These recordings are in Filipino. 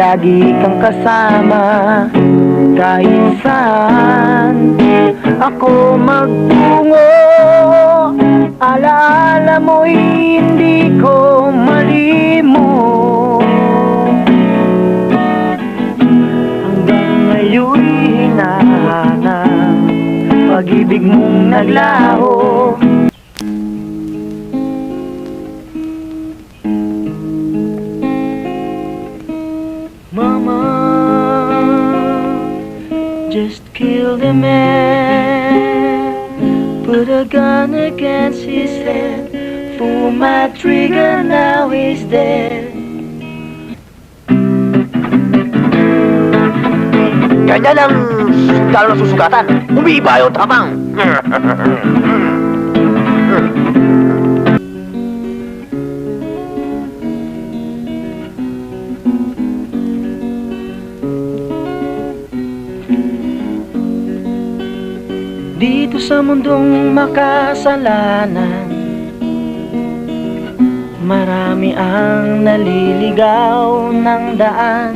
lagi kang kasama. Kahit saan ako magtungo, alaala mo'y hindi ko malimot. Hanggang ngayon'y hinahanap pag-ibig mong naglaho. Mama, just kill the man, put a gun against his head, pull my trigger, now he's dead. Ganyan ang talo ng susugatan. Umiiba yung tamang. Dito sa mundong makasalanan, marami ang naliligaw ng daan.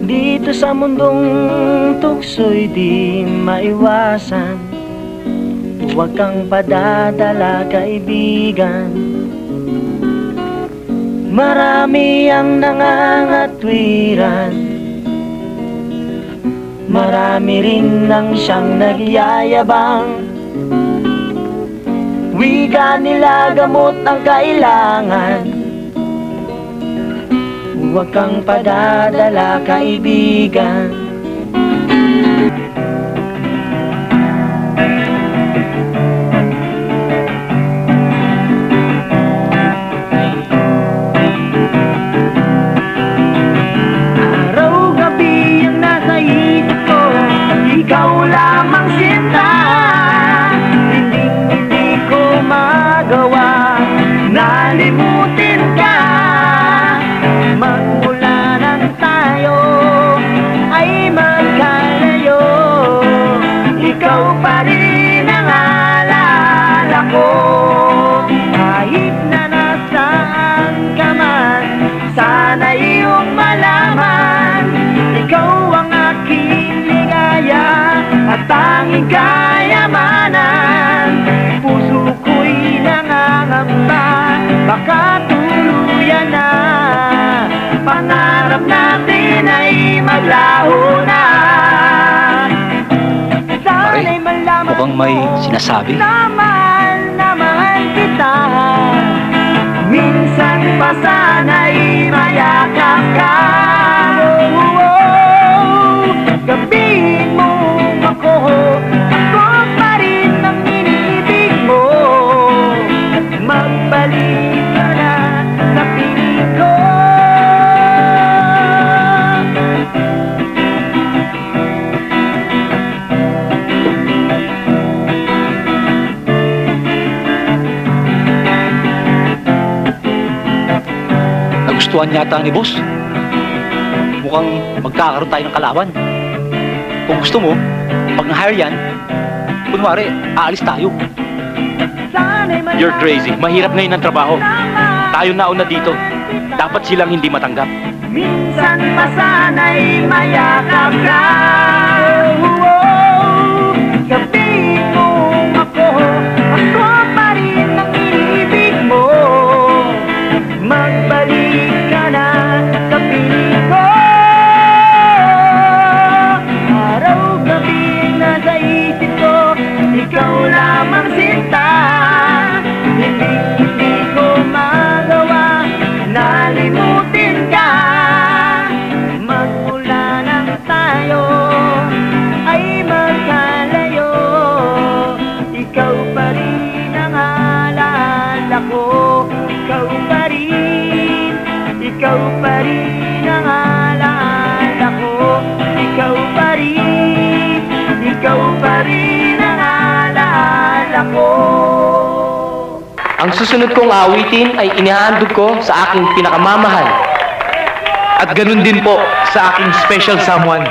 Dito sa mundong tukso'y di maiwasan, huwag kang padadala, kaibigan. Marami ang nangangatwiran, marami rin ang siyang nagyayabang. Wika nila gamot ang kailangan, huwag kang padadala, kaibigan. Araw-gabi ang nasa isip ko, ikaw lamang sinta. Hindi ko magawa nalimutin ka. Magmula nang tayo ay magkalayo, ikaw pa rin ang alala ko. Kahit na nasaan ka man, sana iyong malaman, ikaw ang aking ligaya at tanging kayamanan. Puso ko'y nangangamba, baka tuluyan na pangarap natin ay maglaho na. Sana'y malaman mukhang may sinasabi. na mahal kita. Minsan pa sana'y mayakap ka. Gabihin mo ako, ako pa rin ang iniibig mo. Magbalik ka na sa piling ko. Nagustuhan yata ni boss. Mukhang magkakaroon tayo ng kalaban. Kung gusto mo, pag na-hire yan, kunwari, aalis tayo. You're crazy. Mahirap ngayon ang trabaho. Tayo nauna dito. Dapat silang hindi matanggap. Minsan pa sana'y mayakap ka. Gabihin mo ako, ako pa rin ang iniibig mo. Magbalik ka na sa piling ko. Araw-gabi nasa isip ko, ikaw lamang sinta. Hindi ko magawa nalimutin ka. Magmula nang tayo ay magkalayo, ikaw pa rin ang alala ko. Ikaw pa rin, ikaw pa rin ang alala ko. Ikaw pa rin, ikaw pa rin ang alala ko. Ang susunod kong awitin ay inihandog ko sa aking pinakamamahal. At ganun din po sa aking special someone.